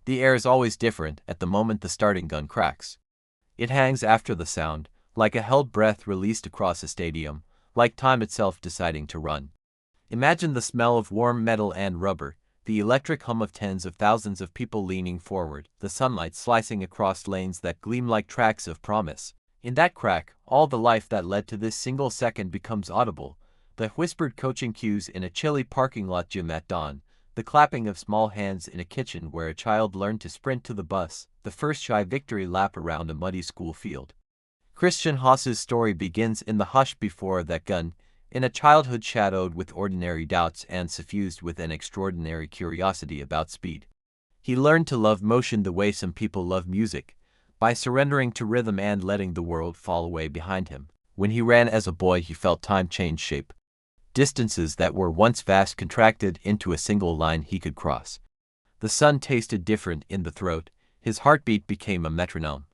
The air is always different at the moment the starting gun cracks. It hangs after the sound, like a held breath released across a stadium, like time itself deciding to run. Imagine the smell of warm metal and rubber, the electric hum of tens of thousands of people leaning forward, the sunlight slicing across lanes that gleam like tracks of promise. In that crack, all the life that led to this single second becomes audible. The whispered coaching cues in a chilly parking lot gym at dawn, the clapping of small hands in a kitchen where a child learned to sprint to the bus, the first shy victory lap around a muddy school field. Christian Haas's story begins in the hush before that gun, in a childhood shadowed with ordinary doubts and suffused with an extraordinary curiosity about speed. He learned to love motion the way some people love music, by surrendering to rhythm and letting the world fall away behind him. When he ran as a boy, he felt time change shape. Distances that were once vast contracted into a single line he could cross. The sun tasted different in the throat, his heartbeat became a metronome.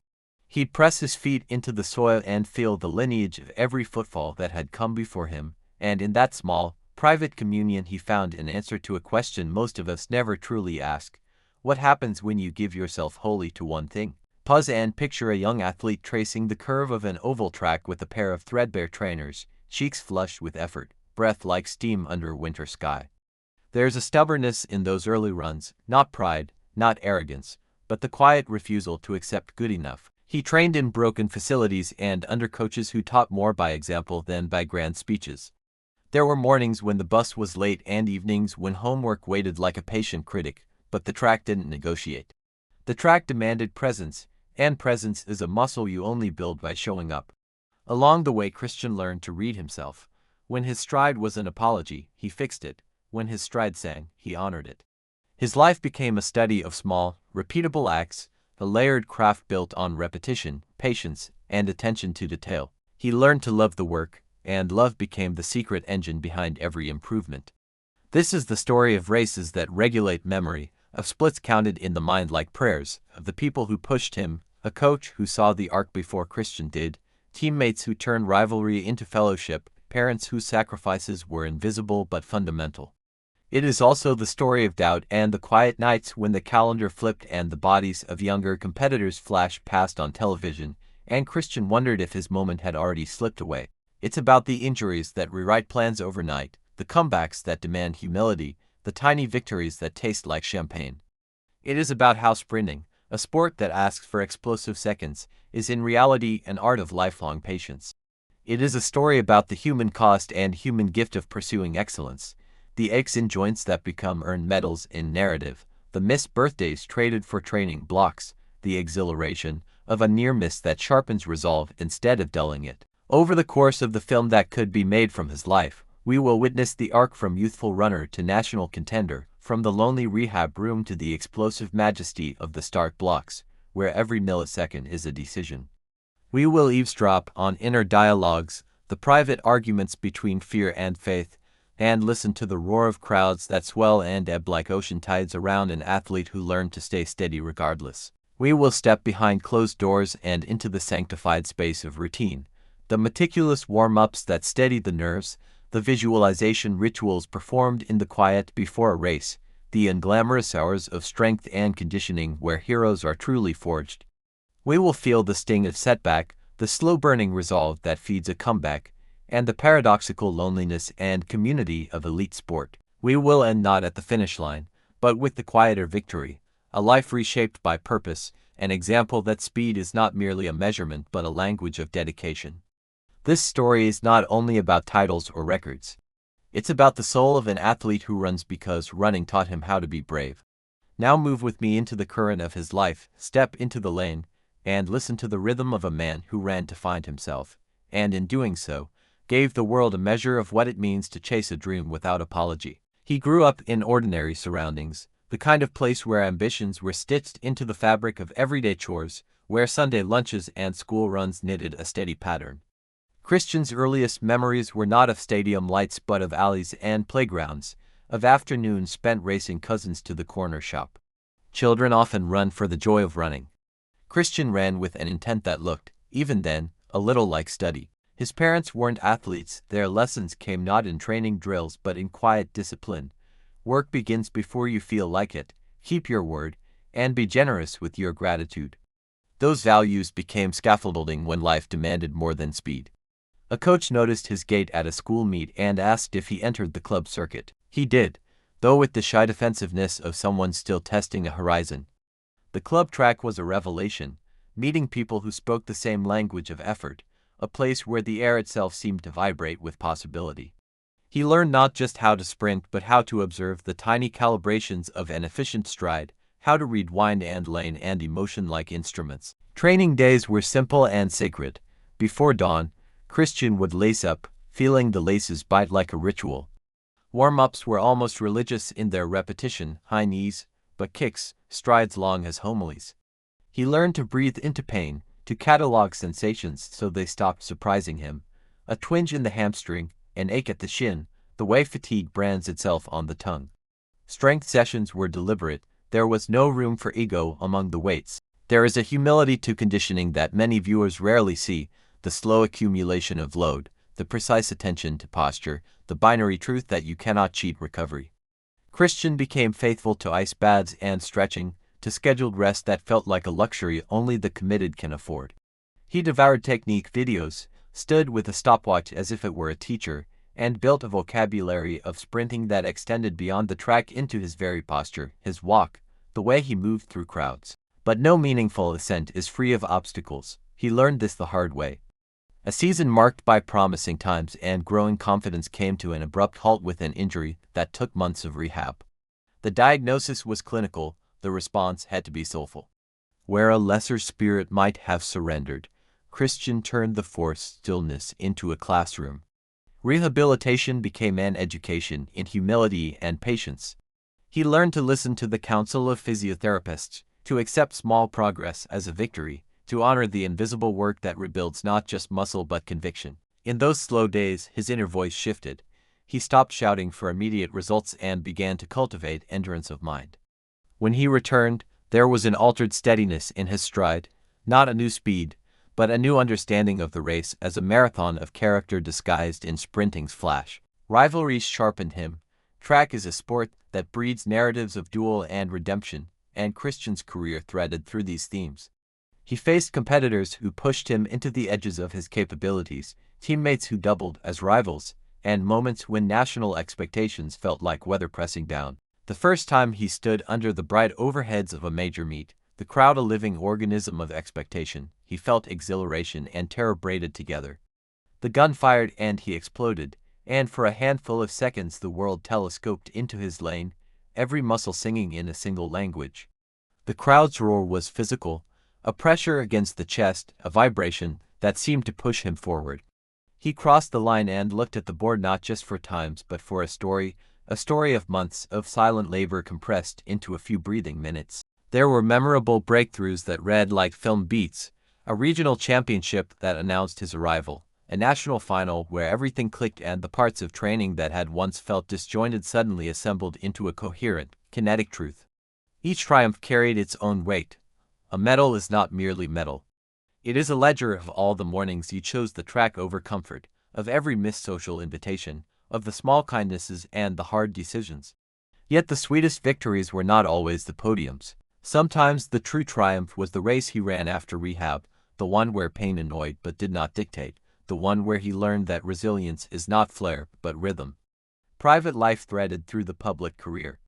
He'd press his feet into the soil and feel the lineage of every footfall that had come before him, and in that small, private communion he found an answer to a question most of us never truly ask: what happens when you give yourself wholly to one thing? Pause and picture a young athlete tracing the curve of an oval track with a pair of threadbare trainers, cheeks flushed with effort, breath like steam under a winter sky. There's a stubbornness in those early runs, not pride, not arrogance, but the quiet refusal to accept good enough. He trained in broken facilities and under coaches who taught more by example than by grand speeches. There were mornings when the bus was late and evenings when homework waited like a patient critic, but the track didn't negotiate. The track demanded presence, and presence is a muscle you only build by showing up. Along the way, Christian learned to read himself. When his stride was an apology, he fixed it. When his stride sang, he honored it. His life became a study of small, repeatable acts, a layered craft built on repetition, patience, and attention to detail. He learned to love the work, and love became the secret engine behind every improvement. This is the story of races that regulate memory, of splits counted in the mind like prayers, of the people who pushed him, a coach who saw the arc before Christian did, teammates who turned rivalry into fellowship, parents whose sacrifices were invisible but fundamental. It is also the story of doubt and the quiet nights when the calendar flipped and the bodies of younger competitors flashed past on television, and Christian wondered if his moment had already slipped away. It's about the injuries that rewrite plans overnight, the comebacks that demand humility, the tiny victories that taste like champagne. It is about how sprinting, a sport that asks for explosive seconds, is in reality an art of lifelong patience. It is a story about the human cost and human gift of pursuing excellence, the aches in joints that become earned medals in narrative, the missed birthdays traded for training blocks, the exhilaration of a near miss that sharpens resolve instead of dulling it. Over the course of the film that could be made from his life, we will witness the arc from youthful runner to national contender, from the lonely rehab room to the explosive majesty of the start blocks, where every millisecond is a decision. We will eavesdrop on inner dialogues, the private arguments between fear and faith, and listen to the roar of crowds that swell and ebb like ocean tides around an athlete who learned to stay steady regardless. We will step behind closed doors and into the sanctified space of routine, the meticulous warm-ups that steady the nerves, the visualization rituals performed in the quiet before a race, the unglamorous hours of strength and conditioning where heroes are truly forged. We will feel the sting of setback, the slow-burning resolve that feeds a comeback, and the paradoxical loneliness and community of elite sport. We will end not at the finish line, but with the quieter victory, a life reshaped by purpose, an example that speed is not merely a measurement but a language of dedication. This story is not only about titles or records. It's about the soul of an athlete who runs because running taught him how to be brave. Now move with me into the current of his life, step into the lane, and listen to the rhythm of a man who ran to find himself, and in doing so, gave the world a measure of what it means to chase a dream without apology. He grew up in ordinary surroundings, the kind of place where ambitions were stitched into the fabric of everyday chores, where Sunday lunches and school runs knitted a steady pattern. Christian's earliest memories were not of stadium lights but of alleys and playgrounds, of afternoons spent racing cousins to the corner shop. Children often run for the joy of running. Christian ran with an intent that looked, even then, a little like study. His parents weren't athletes, their lessons came not in training drills but in quiet discipline. Work begins before you feel like it, keep your word, and be generous with your gratitude. Those values became scaffolding when life demanded more than speed. A coach noticed his gait at a school meet and asked if he entered the club circuit. He did, though with the shy defensiveness of someone still testing a horizon. The club track was a revelation, meeting people who spoke the same language of effort, a place where the air itself seemed to vibrate with possibility. He learned not just how to sprint but how to observe the tiny calibrations of an efficient stride, how to read wind and lane and emotion like instruments. Training days were simple and sacred. Before dawn, Christian would lace up, feeling the laces bite like a ritual. Warm-ups were almost religious in their repetition, high knees, but kicks, strides long as homilies. He learned to breathe into pain, to catalog sensations so they stopped surprising him. A twinge in the hamstring, an ache at the shin, the way fatigue brands itself on the tongue. Strength sessions were deliberate. There was no room for ego among the weights. There is a humility to conditioning that many viewers rarely see, the slow accumulation of load, the precise attention to posture, the binary truth that you cannot cheat recovery. Christian became faithful to ice baths and stretching, to scheduled rest that felt like a luxury only the committed can afford. He devoured technique videos, stood with a stopwatch as if it were a teacher, and built a vocabulary of sprinting that extended beyond the track into his very posture, his walk, the way he moved through crowds. But no meaningful ascent is free of obstacles. He learned this the hard way. A season marked by promising times and growing confidence came to an abrupt halt with an injury that took months of rehab. The diagnosis was clinical, the response had to be soulful. Where a lesser spirit might have surrendered, Christian turned the forced stillness into a classroom. Rehabilitation became an education in humility and patience. He learned to listen to the counsel of physiotherapists, to accept small progress as a victory, to honor the invisible work that rebuilds not just muscle but conviction. In those slow days, his inner voice shifted. He stopped shouting for immediate results and began to cultivate endurance of mind. When he returned, there was an altered steadiness in his stride, not a new speed, but a new understanding of the race as a marathon of character disguised in sprinting's flash. Rivalries sharpened him. Track is a sport that breeds narratives of duel and redemption, and Christian's career threaded through these themes. He faced competitors who pushed him into the edges of his capabilities, teammates who doubled as rivals, and moments when national expectations felt like weather pressing down. The first time he stood under the bright overheads of a major meet, the crowd a living organism of expectation, he felt exhilaration and terror braided together. The gun fired and he exploded, and for a handful of seconds the world telescoped into his lane, every muscle singing in a single language. The crowd's roar was physical, a pressure against the chest, a vibration that seemed to push him forward. He crossed the line and looked at the board not just for times but for a story of months of silent labor compressed into a few breathing minutes. There were memorable breakthroughs that read like film beats, a regional championship that announced his arrival, a national final where everything clicked and the parts of training that had once felt disjointed suddenly assembled into a coherent, kinetic truth. Each triumph carried its own weight. A medal is not merely metal. It is a ledger of all the mornings you chose the track over comfort, of every missed social invitation, of the small kindnesses and the hard decisions. Yet the sweetest victories were not always the podiums. Sometimes the true triumph was the race he ran after rehab, the one where pain annoyed but did not dictate, the one where he learned that resilience is not flair but rhythm. Private life threaded through the public career.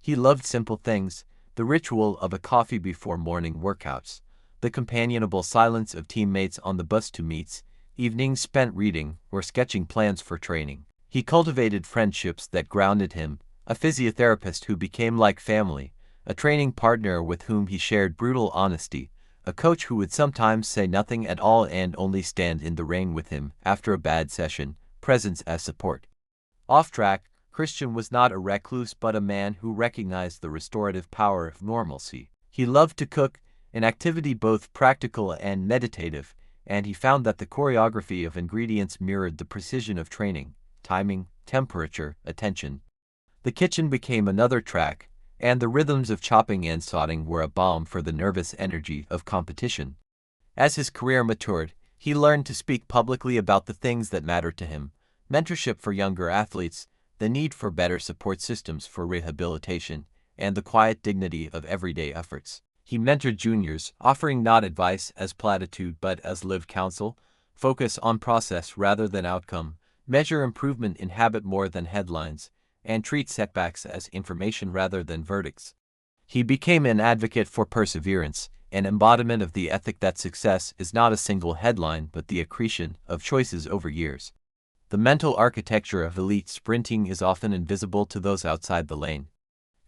He loved simple things, the ritual of a coffee before morning workouts, the companionable silence of teammates on the bus to meets, evenings spent reading or sketching plans for training. He cultivated friendships that grounded him, a physiotherapist who became like family, a training partner with whom he shared brutal honesty, a coach who would sometimes say nothing at all and only stand in the rain with him after a bad session, presence as support. Off track, Christian was not a recluse but a man who recognized the restorative power of normalcy. He loved to cook, an activity both practical and meditative, and he found that the choreography of ingredients mirrored the precision of training, timing, temperature, attention. The kitchen became another track, and the rhythms of chopping and sauteing were a balm for the nervous energy of competition. As his career matured, he learned to speak publicly about the things that mattered to him: mentorship for younger athletes, the need for better support systems for rehabilitation, and the quiet dignity of everyday efforts. He mentored juniors, offering not advice as platitude but as lived counsel, focus on process rather than outcome, measure improvement in habit more than headlines, and treat setbacks as information rather than verdicts. He became an advocate for perseverance, an embodiment of the ethic that success is not a single headline but the accretion of choices over years. The mental architecture of elite sprinting is often invisible to those outside the lane.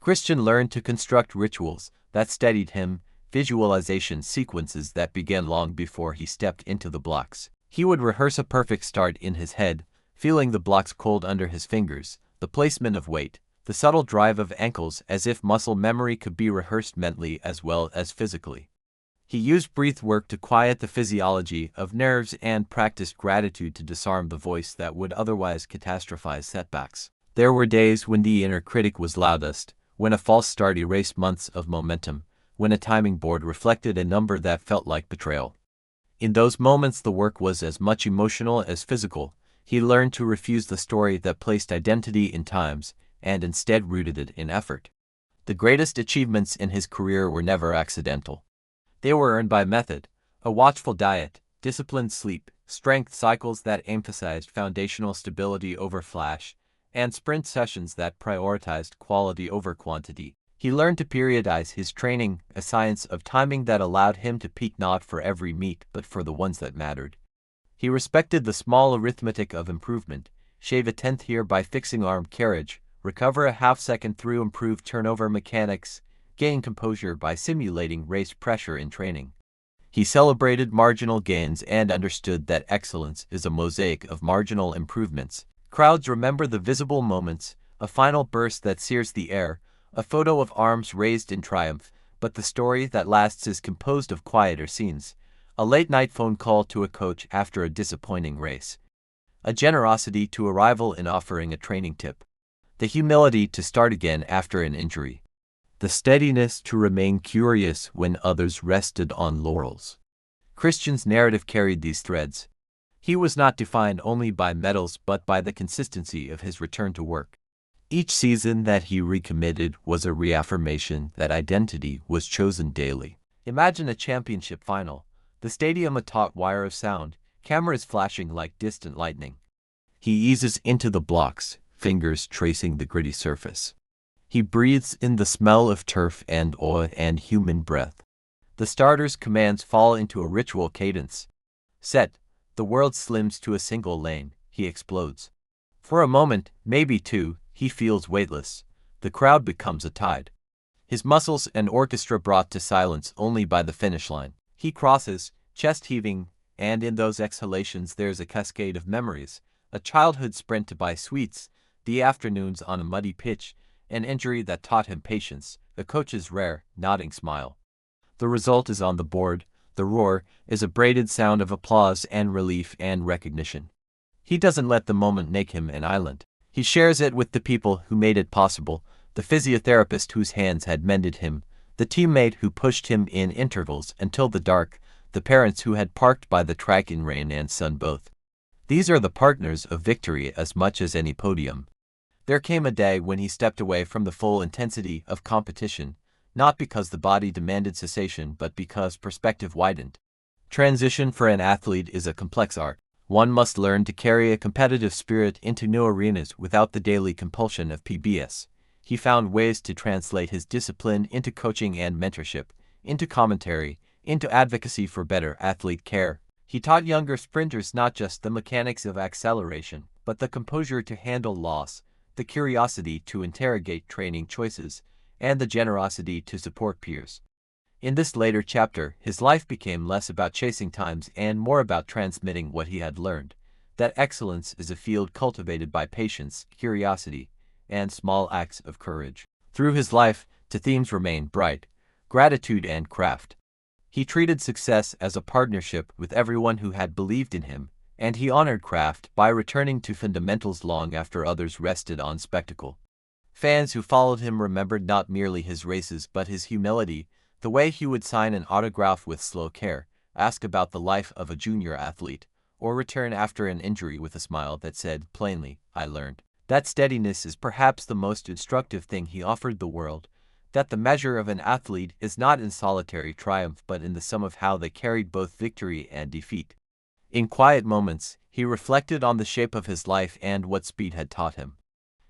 Christian learned to construct rituals that steadied him, visualization sequences that began long before he stepped into the blocks. He would rehearse a perfect start in his head, feeling the blocks cold under his fingers, the placement of weight, the subtle drive of ankles, as if muscle memory could be rehearsed mentally as well as physically. He used breath work to quiet the physiology of nerves and practiced gratitude to disarm the voice that would otherwise catastrophize setbacks. There were days when the inner critic was loudest, when a false start erased months of momentum, when a timing board reflected a number that felt like betrayal. In those moments the work was as much emotional as physical. He learned to refuse the story that placed identity in times, and instead rooted it in effort. The greatest achievements in his career were never accidental. They were earned by method, a watchful diet, disciplined sleep, strength cycles that emphasized foundational stability over flash, and sprint sessions that prioritized quality over quantity. He learned to periodize his training, a science of timing that allowed him to peak not for every meet but for the ones that mattered. He respected the small arithmetic of improvement, shave a tenth here by fixing arm carriage, recover a half-second through improved turnover mechanics, gain composure by simulating race pressure in training. He celebrated marginal gains and understood that excellence is a mosaic of marginal improvements. Crowds remember the visible moments, a final burst that sears the air, a photo of arms raised in triumph, but the story that lasts is composed of quieter scenes. A late-night phone call to a coach after a disappointing race. A generosity to a rival in offering a training tip. The humility to start again after an injury. The steadiness to remain curious when others rested on laurels. Christian's narrative carried these threads. He was not defined only by medals but by the consistency of his return to work. Each season that he recommitted was a reaffirmation that identity was chosen daily. Imagine a championship final, the stadium a taut wire of sound, cameras flashing like distant lightning. He eases into the blocks, fingers tracing the gritty surface. He breathes in the smell of turf and oil and human breath. The starter's commands fall into a ritual cadence. Set, the world slims to a single lane, he explodes. For a moment, maybe two, he feels weightless. The crowd becomes a tide. His muscles an orchestra brought to silence only by the finish line. He crosses, chest heaving, and in those exhalations there's a cascade of memories. A childhood sprint to buy sweets, the afternoons on a muddy pitch, an injury that taught him patience, the coach's rare, nodding smile. The result is on the board. The roar is a braided sound of applause and relief and recognition. He doesn't let the moment make him an island. He shares it with the people who made it possible, the physiotherapist whose hands had mended him, the teammate who pushed him in intervals until the dark, the parents who had parked by the track in rain and sun both. These are the partners of victory as much as any podium. There came a day when he stepped away from the full intensity of competition, not because the body demanded cessation but because perspective widened. Transition for an athlete is a complex art. One must learn to carry a competitive spirit into new arenas without the daily compulsion of PBS. He found ways to translate his discipline into coaching and mentorship, into commentary, into advocacy for better athlete care. He taught younger sprinters not just the mechanics of acceleration, but the composure to handle loss, the curiosity to interrogate training choices, and the generosity to support peers. In this later chapter, his life became less about chasing times and more about transmitting what he had learned, that excellence is a field cultivated by patience, curiosity, and small acts of courage. Through his life, two themes remained bright: gratitude and craft. He treated success as a partnership with everyone who had believed in him, and he honored craft by returning to fundamentals long after others rested on spectacle. Fans who followed him remembered not merely his races but his humility, the way he would sign an autograph with slow care, ask about the life of a junior athlete, or return after an injury with a smile that said plainly, "I learned." That steadiness is perhaps the most instructive thing he offered the world, that the measure of an athlete is not in solitary triumph but in the sum of how they carried both victory and defeat. In quiet moments, he reflected on the shape of his life and what speed had taught him.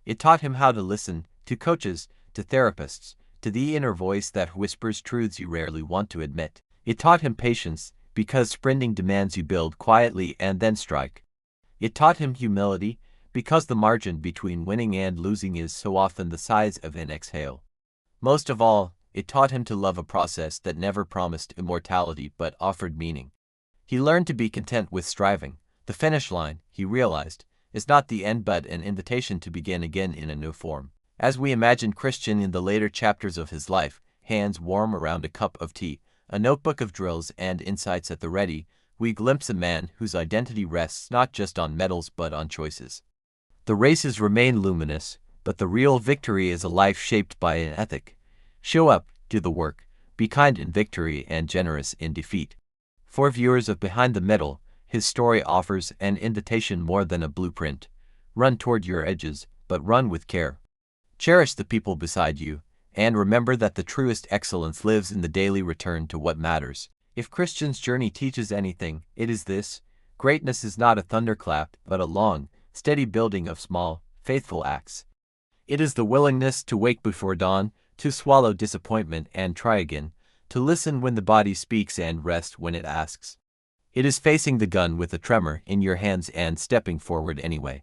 It taught him how to listen, to coaches, to therapists, to the inner voice that whispers truths you rarely want to admit. It taught him patience, because sprinting demands you build quietly and then strike. It taught him humility, because the margin between winning and losing is so often the size of an exhale. Most of all, it taught him to love a process that never promised immortality but offered meaning. He learned to be content with striving. The finish line, he realized, is not the end but an invitation to begin again in a new form. As we imagine Christian in the later chapters of his life, hands warm around a cup of tea, a notebook of drills and insights at the ready, we glimpse a man whose identity rests not just on medals but on choices. The races remain luminous, but the real victory is a life shaped by an ethic. Show up, do the work, be kind in victory and generous in defeat. For viewers of Behind the Medal, his story offers an invitation more than a blueprint. Run toward your edges, but run with care. Cherish the people beside you, and remember that the truest excellence lives in the daily return to what matters. If Christian's journey teaches anything, it is this: greatness is not a thunderclap, but a long, steady building of small, faithful acts. It is the willingness to wake before dawn, to swallow disappointment and try again, to listen when the body speaks and rest when it asks. It is facing the gun with a tremor in your hands and stepping forward anyway.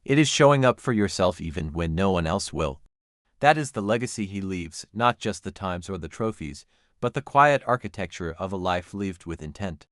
It is showing up for yourself even when no one else will. That is the legacy he leaves, not just the times or the trophies, but the quiet architecture of a life lived with intent.